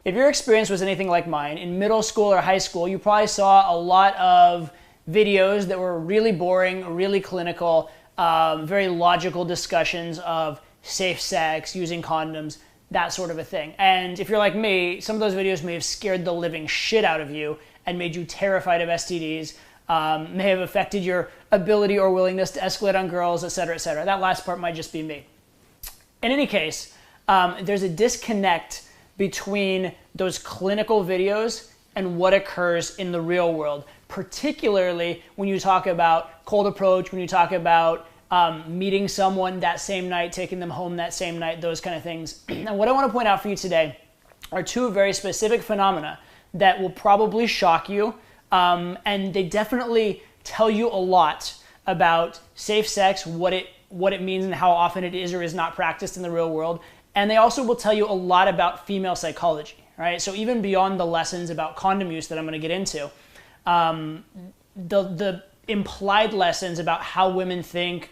if your experience was anything like mine, in middle school or high school, you probably saw a lot of videos that were really boring, really clinical, very logical discussions of safe sex, using condoms, that sort of a thing. And if you're like me, some of those videos may have scared the living shit out of you and made you terrified of STDs, may have affected your ability or willingness to escalate on girls, etc., etc. That last part might just be me. In any case, there's a disconnect between those clinical videos and what occurs in the real world, particularly when you talk about cold approach, when you talk about meeting someone that same night, taking them home that same night, those kind of things. And what I want to point out for you today are two very specific phenomena that will probably shock you, and they definitely tell you a lot about safe sex, what it means and how often it is or is not practiced in the real world. And they also will tell you a lot about female psychology, right? So even beyond the lessons about condom use that I'm going to get into, the implied lessons about how women think,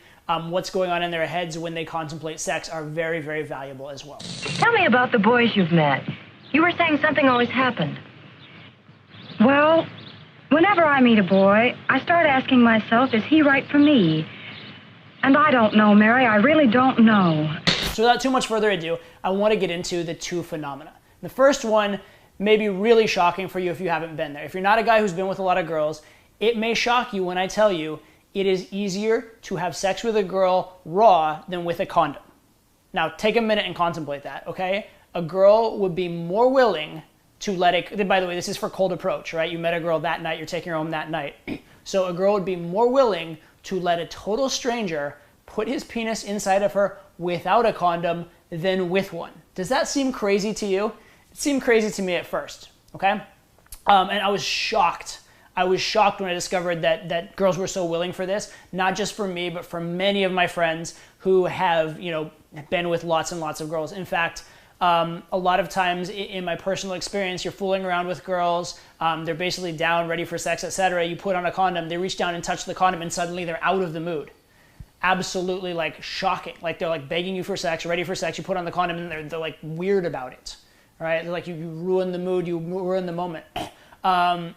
what's going on in their heads when they contemplate sex are very, very valuable as well. Tell me about the boys you've met. You were saying something always happened. Well, whenever I meet a boy, I start asking myself, is he right for me? And I don't know, Mary, I really don't know. So without too much further ado, I want to get into the two phenomena. The first one may be really shocking for you if you haven't been there. If you're not a guy who's been with a lot of girls, it may shock you when I tell you it is easier to have sex with a girl raw than with a condom. Now, take a minute and contemplate that, okay? A girl would be more willing to let it, by the way, this is for cold approach, right? You met a girl that night, you're taking her home that night. So a girl would be more willing to let a total stranger put his penis inside of her without a condom than with one. Does that seem crazy to you? It seemed crazy to me at first, okay? And I was shocked. I was shocked when I discovered that girls were so willing for this, not just for me, but for many of my friends who have, been with lots and lots of girls. In fact, a lot of times in my personal experience, you're fooling around with girls, they're basically down, ready for sex, etc. You put on a condom, they reach down and touch the condom, and suddenly they're out of the mood. Absolutely shocking. They're begging you for sex, ready for sex, you put on the condom, and they're weird about it. All right? They're you ruin the mood, you ruin the moment.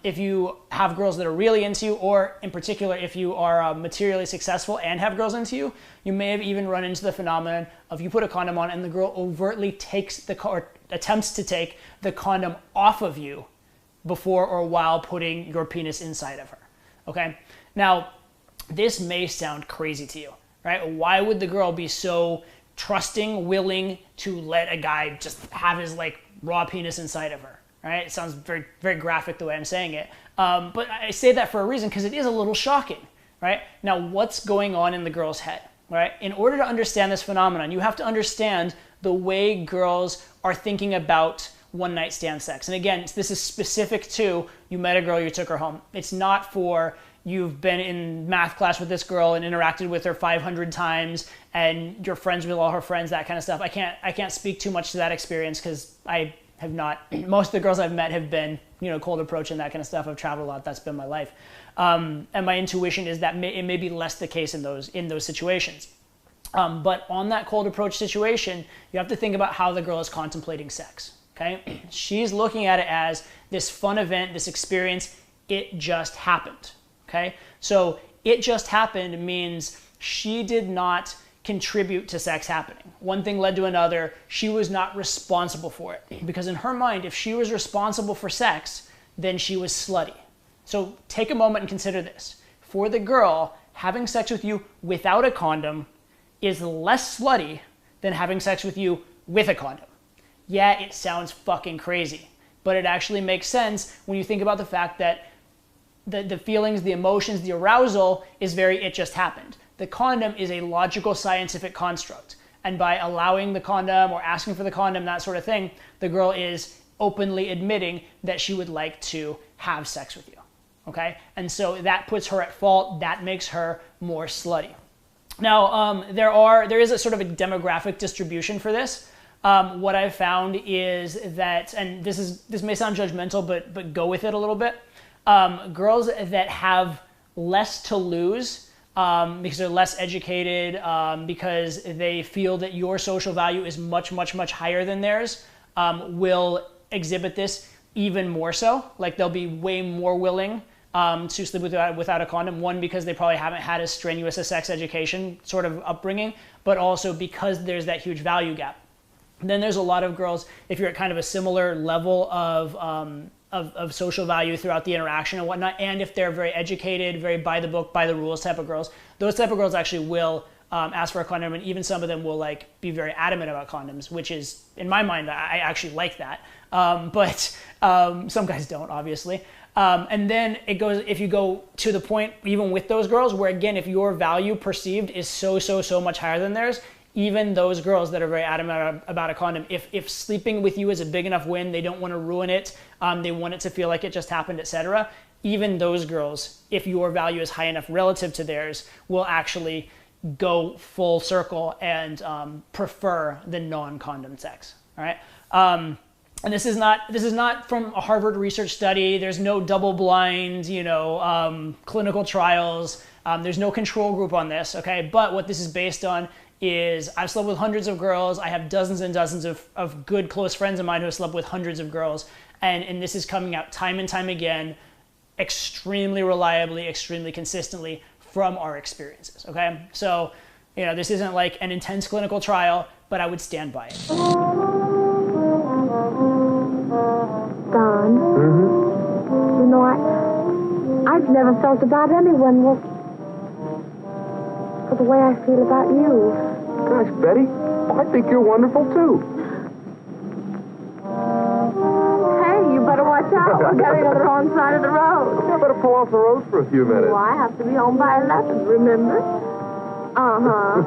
If you have girls that are really into you, or in particular, if you are materially successful and have girls into you, you may have even run into the phenomenon of you put a condom on and the girl overtly takes or attempts to take the condom off of you before or while putting your penis inside of her. Okay? Now, this may sound crazy to you, right? Why would the girl be so trusting, willing to let a guy just have his raw penis inside of her? Right? It sounds very, very graphic the way I'm saying it. But I say that for a reason because it is a little shocking, right? Now, what's going on in the girl's head, right? In order to understand this phenomenon, you have to understand the way girls are thinking about one-night stand sex. And again, this is specific to you met a girl, you took her home. It's not for you've been in math class with this girl and interacted with her 500 times and you're friends with all her friends, that kind of stuff. I can't speak too much to that experience because I have not, most of the girls I've met have been, cold approach and that kind of stuff. I've traveled a lot. That's been my life. And my intuition is that it may be less the case in those situations. But on that cold approach situation, you have to think about how the girl is contemplating sex, okay? She's looking at it as this fun event, this experience, it just happened, okay? So it just happened means she did not contribute to sex happening. One thing led to another. She was not responsible for it. Because in her mind, if she was responsible for sex, then she was slutty. So take a moment and consider this. For the girl, having sex with you without a condom is less slutty than having sex with you with a condom. Yeah, it sounds fucking crazy, but it actually makes sense when you think about the fact that the feelings, the emotions, the arousal is very, it just happened. The condom is a logical scientific construct. And by allowing the condom or asking for the condom, that sort of thing, the girl is openly admitting that she would like to have sex with you. Okay? And so that puts her at fault. That makes her more slutty. Now, there is a sort of a demographic distribution for this. What I've found is that, and this may sound judgmental, but go with it a little bit. Girls that have less to lose, because they're less educated, because they feel that your social value is much, much, much higher than theirs, will exhibit this even more so. Like they'll be way more willing to sleep without a condom. One, because they probably haven't had as strenuous a sex education sort of upbringing, but also because there's that huge value gap. And then there's a lot of girls, if you're at kind of a similar level of social value throughout the interaction and whatnot, and if they're very educated, very by the book, by the rules type of girls, those type of girls actually will ask for a condom, and even some of them will like be very adamant about condoms, which is, in my mind, I actually like that. But some guys don't, obviously. And then it goes, if you go to the point, even with those girls, where again, if your value perceived is so much higher than theirs, even those girls that are very adamant about a condom, if sleeping with you is a big enough win, they don't want to ruin it, they want it to feel like it just happened, etc. Even those girls, if your value is high enough relative to theirs, will actually go full circle and prefer the non-condom sex. All right. And this is not from a Harvard research study. There's no double-blind, clinical trials. There's no control group on this. Okay. But what this is based on is I've slept with hundreds of girls. I have dozens and dozens of good close friends of mine who have slept with hundreds of girls. And this is coming out time and time again, extremely reliably, extremely consistently from our experiences, okay? So, this isn't like an intense clinical trial, but I would stand by it. Don, I've never felt about anyone for the way I feel about you. Gosh, Betty, I think you're wonderful, too. Hey, you better watch out. We're getting on the wrong side of the road. I better pull off the road for a few minutes. Well, I have to be home by 11, remember? Uh-huh.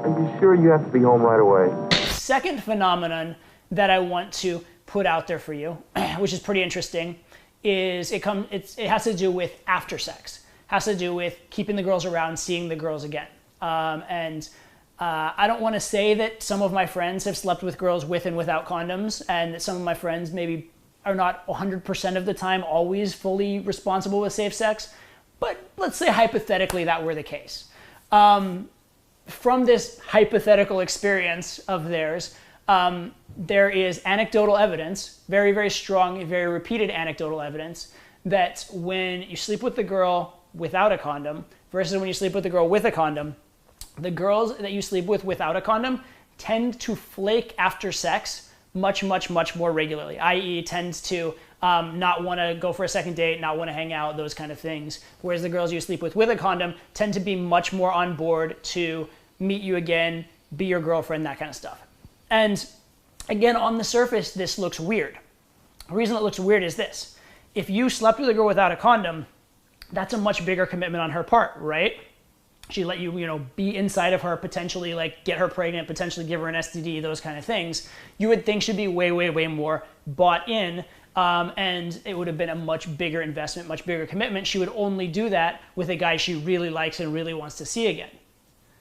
Are you sure you have to be home right away? Second phenomenon that I want to put out there for you, which is pretty interesting, is it has to do with after sex. It has to do with keeping the girls around, seeing the girls again. I don't want to say that some of my friends have slept with girls with and without condoms, and that some of my friends maybe are not 100% of the time always fully responsible with safe sex, but let's say hypothetically that were the case. From this hypothetical experience of theirs, there is anecdotal evidence, very, very strong, very repeated anecdotal evidence, that when you sleep with the girl without a condom versus when you sleep with the girl with a condom, the girls that you sleep with without a condom tend to flake after sex much more regularly, i.e. tends to not want to go for a second date, not want to hang out, those kind of things. Whereas the girls you sleep with a condom tend to be much more on board to meet you again, be your girlfriend, that kind of stuff. And again, on the surface, this looks weird. The reason it looks weird is this. If you slept with a girl without a condom, that's a much bigger commitment on her part, right? She let you, be inside of her, potentially like get her pregnant, potentially give her an STD, those kind of things. You would think she'd be way more bought in, and it would have been a much bigger investment, much bigger commitment. She would only do that with a guy she really likes and really wants to see again.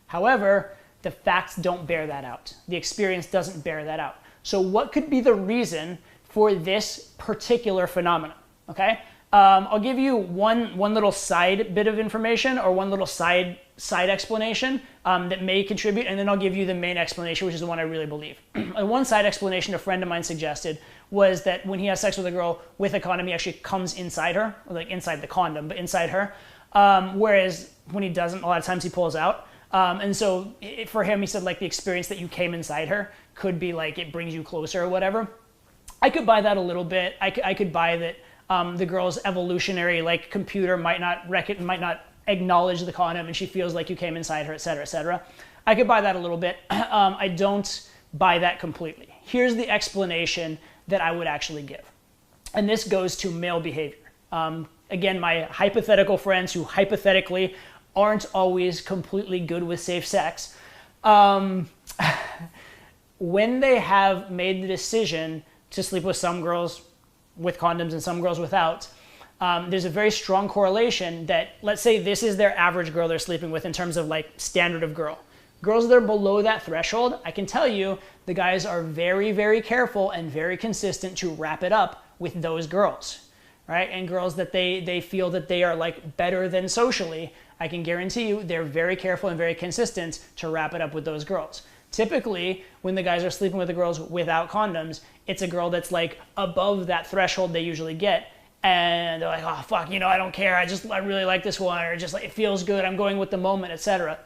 However, the facts don't bear that out. The experience doesn't bear that out. So what could be the reason for this particular phenomenon? Okay, I'll give you one little side bit of information, or one little side explanation that may contribute, and then I'll give you the main explanation, which is the one I really believe. One side explanation a friend of mine suggested was that when he has sex with a girl with a condom, he actually comes inside her, or like inside the condom, but inside her. Whereas when he doesn't, a lot of times he pulls out. And so for him, he said like the experience that you came inside her could be like it brings you closer or whatever. I could buy that a little bit. I could buy that the girl's evolutionary like computer might not acknowledge the condom, and she feels like you came inside her, et cetera, et cetera. I could buy that a little bit. I don't buy that completely. Here's the explanation that I would actually give. And this goes to male behavior. Again, my hypothetical friends who hypothetically aren't always completely good with safe sex, when they have made the decision to sleep with some girls with condoms and some girls without, there's a very strong correlation that, let's say this is their average girl they're sleeping with in terms of like standard of girl. Girls that are below that threshold, I can tell you the guys are very careful and very consistent to wrap it up with those girls. right? And girls that they feel that they are like better than socially, I can guarantee you they're very careful and very consistent to wrap it up with those girls. Typically, when the guys are sleeping with the girls without condoms, it's a girl that's like above that threshold they usually get. And they're like, oh, fuck, I don't care. I really like this one, or just like, it feels good. I'm going with the moment, etc.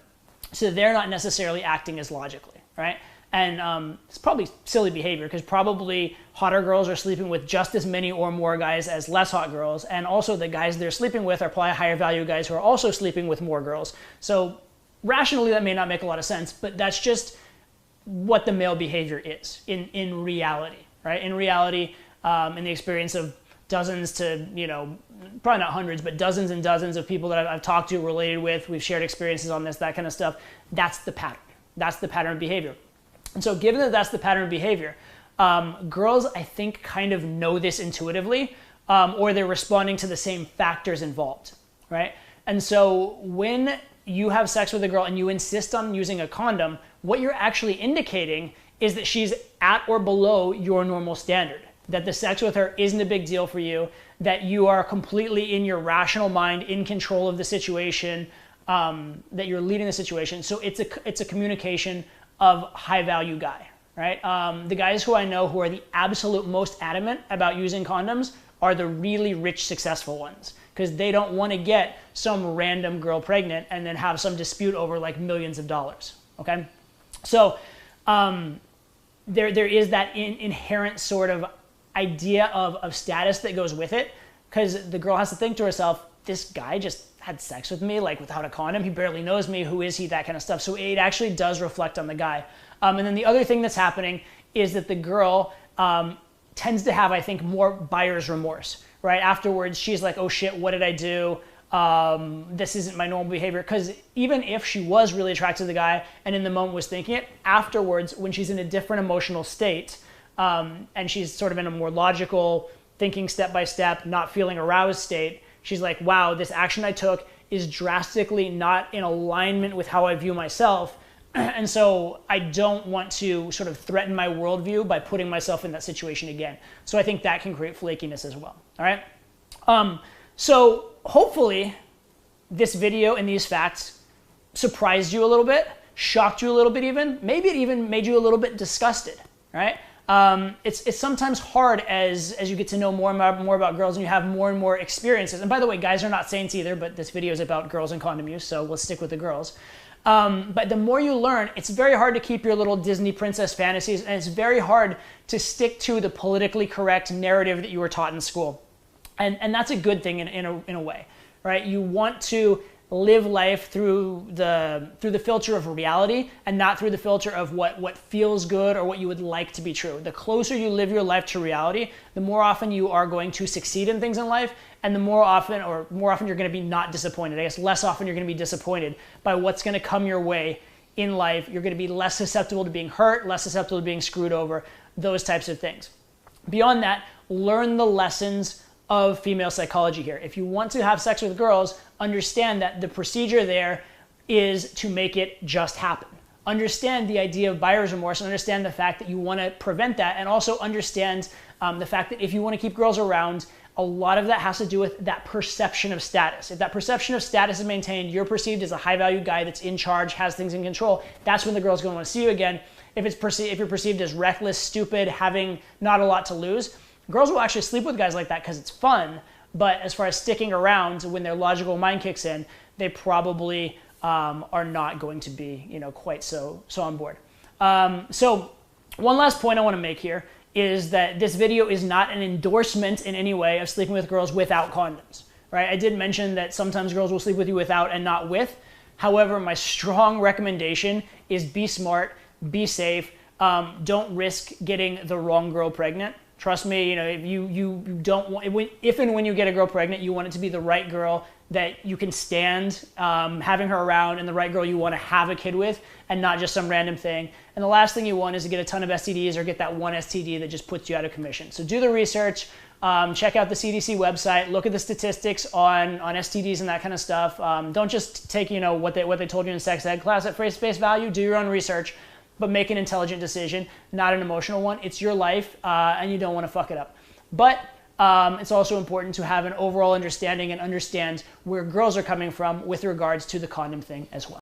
So they're not necessarily acting as logically, right? And it's probably silly behavior because probably hotter girls are sleeping with just as many or more guys as less hot girls. And also the guys they're sleeping with are probably higher value guys who are also sleeping with more girls. So rationally, that may not make a lot of sense, but that's just what the male behavior is in reality, right? In reality, in the experience of dozens to, probably not hundreds, but dozens and dozens of people that I've talked to, related with, we've shared experiences on this, that kind of stuff. That's the pattern. That's the pattern of behavior. And so given that that's the pattern of behavior, girls, I think, kind of know this intuitively, or they're responding to the same factors involved, right? And so when you have sex with a girl and you insist on using a condom, what you're actually indicating is that she's at or below your normal standard, that the sex with her isn't a big deal for you, that you are completely in your rational mind, in control of the situation, that you're leading the situation. So it's a communication of high value guy, right? The guys who I know who are the absolute most adamant about using condoms are the really rich, successful ones, because they don't want to get some random girl pregnant and then have some dispute over like millions of dollars, okay? So there is that inherent sort of idea of status that goes with it, because the girl has to think to herself, this guy just had sex with me like without a condom, he barely knows me, who is he, that kind of stuff. So it actually does reflect on the guy. And then the other thing that's happening is that the girl tends to have, I think, more buyer's remorse, right? Afterwards, she's like, oh shit, what did I do? This isn't my normal behavior. Because even if she was really attracted to the guy and in the moment was thinking it, afterwards, when she's in a different emotional state, and she's sort of in a more logical, thinking step by step, not feeling aroused state, she's like, wow, this action I took is drastically not in alignment with how I view myself. And so I don't want to sort of threaten my worldview by putting myself in that situation again. So I think that can create flakiness as well, all right? So hopefully this video and these facts surprised you a little bit, shocked you a little bit even, maybe it even made you a little bit disgusted, right? It's sometimes hard as you get to know more about girls and you have more and more experiences. And by the way, guys are not saints either, but this video is about girls and condom use, so let's stick with the girls. But the more you learn, it's very hard to keep your little Disney princess fantasies, and it's very hard to stick to the politically correct narrative that you were taught in school. And that's a good thing in a way, right? You want to live life through the filter of reality and not through the filter of what feels good or what you would like to be true. The closer you live your life to reality, the more often you are going to succeed in things in life, and the more often you're going to be not disappointed. I guess less often you're going to be disappointed by what's going to come your way in life. You're going to be less susceptible to being hurt, less susceptible to being screwed over, those types of things. Beyond that, learn the lessons of female psychology here. If you want to have sex with girls, understand that the procedure there is to make it just happen. Understand the idea of buyer's remorse, and understand the fact that you want to prevent that, and also understand the fact that if you want to keep girls around, a lot of that has to do with that perception of status. If that perception of status is maintained, you're perceived as a high-value guy that's in charge, has things in control, that's when the girl's going to want to see you again. If you're perceived as reckless, stupid, having not a lot to lose, girls will actually sleep with guys like that because it's fun, but as far as sticking around when their logical mind kicks in, they probably are not going to be, quite so on board. So one last point I want to make here is that this video is not an endorsement in any way of sleeping with girls without condoms, right? I did mention that sometimes girls will sleep with you without and not with. However, my strong recommendation is be smart, be safe, don't risk getting the wrong girl pregnant. Trust me, if you don't want, if and when you get a girl pregnant, you want it to be the right girl that you can stand having her around, and the right girl you want to have a kid with, and not just some random thing. And the last thing you want is to get a ton of STDs or get that one STD that just puts you out of commission. So do the research, check out the CDC website, look at the statistics on STDs and that kind of stuff. Don't just take what they told you in sex ed class at face value. Do your own research, but make an intelligent decision, not an emotional one. It's your life, and you don't want to fuck it up. But It's also important to have an overall understanding and understand where girls are coming from with regards to the condom thing as well.